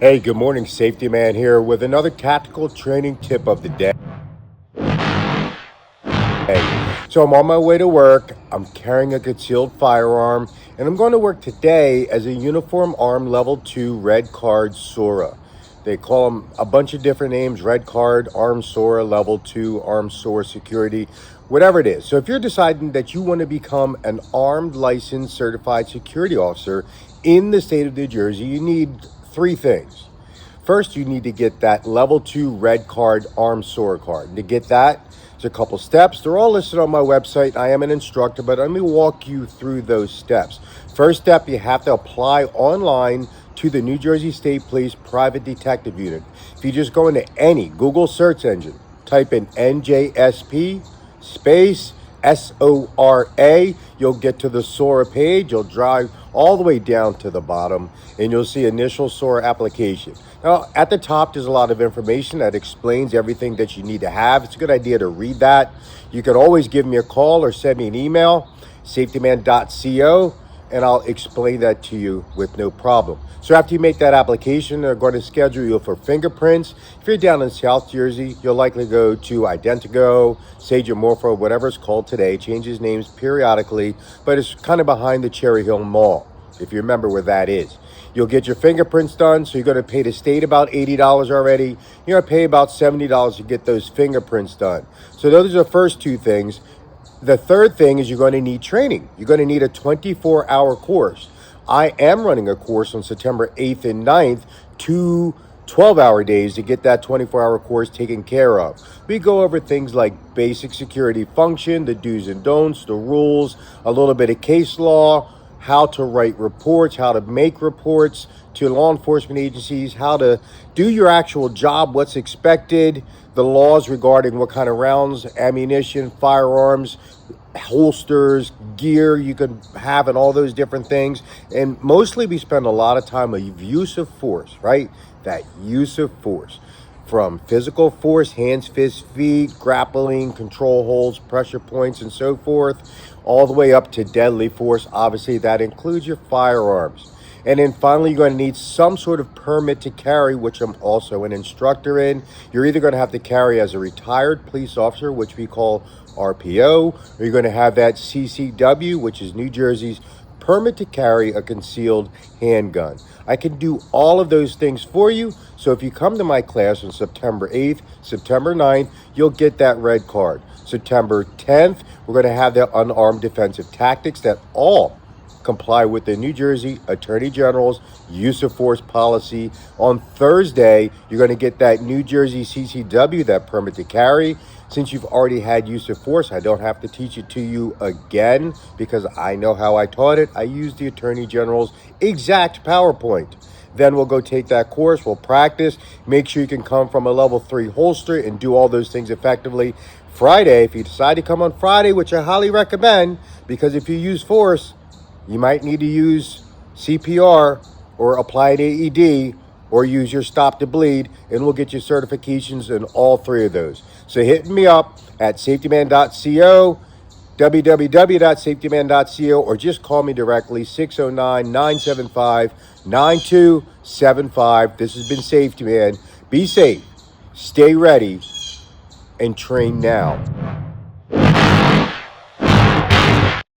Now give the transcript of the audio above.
Hey, good morning, Safety Man here with another tactical training tip of the day. So I'm on my way to work, I'm carrying a concealed firearm, and I'm going to work today as a Uniform Armed Level 2 Red Card SORA. They call them a bunch of different names: Red Card, Armed SORA, Level 2, Armed SORA Security, whatever it is. So if you're deciding that you want to become an armed licensed certified security officer in the state of New Jersey, you need three things. First, you need to get that level 2 red card armed SORA card. And to get that, there's a couple steps. They're all listed on my website. I am an instructor, but let me walk you through those steps. First step, you have to apply online to the New Jersey State Police Private Detective Unit. If you just go into any Google search engine, type in NJSP space SORA, you'll get to the SORA page. You'll drive all the way down to the bottom and you'll see initial SORA application. Now, at the top, there's a lot of information that explains everything that you need to have. It's a good idea to read that. You can always give me a call or send me an email, safetyman.co, and I'll explain that to you with no problem. So after you make that application, they're going to schedule you for fingerprints. If you're down in South Jersey, you'll likely go to Identigo, Sage and Morpho, whatever it's called today. Changes names periodically, but it's kind of behind the Cherry Hill Mall, if you remember where that is. You'll get your fingerprints done, so you're going to pay the state about $80 already. You're going to pay about $70 to get those fingerprints done. So those are the first two things. The third thing is you're going to need training. You're going to need a 24-hour course. I am running a course on September 8th and 9th, 2 12-hour days to get that 24-hour course taken care of. We go over things like basic security function, the do's and don'ts, the rules, a little bit of case law, how to write reports, how to make reports to law enforcement agencies, how to do your actual job, what's expected, the laws regarding what kind of rounds, ammunition, firearms, holsters, gear you could have, and all those different things. And mostly we spend a lot of time on use of force, right? That use of force. From physical force, hands, fists, feet, grappling, control holds, pressure points, and so forth, all the way up to deadly force. Obviously, that includes your firearms. And then finally, you're going to need some sort of permit to carry, which I'm also an instructor in. You're either going to have to carry as a retired police officer, which we call RPO, or you're going to have that CCW, which is New Jersey's permit to carry a concealed handgun. I can do all of those things for you. So if you come to my class on September 8th, September 9th, you'll get that red card. September 10th, we're going to have the unarmed defensive tactics that all comply with the New Jersey Attorney General's use of force policy. On Thursday, you're going to get that New Jersey CCW, that permit to carry. Since you've already had use of force, I don't have to teach it to you again because I know how I taught it. I used the Attorney General's exact PowerPoint. Then we'll go take that course, we'll practice, make sure you can come from a level 3 holster and do all those things effectively. Friday, if you decide to come on Friday, which I highly recommend, because if you use force, you might need to use CPR or apply an AED or use your stop to bleed, and we'll get you certifications in all three of those. So hit me up at safetyman.co, www.safetyman.co, or just call me directly, 609-975-9275. This has been Safety Man. Be safe, stay ready, and train now.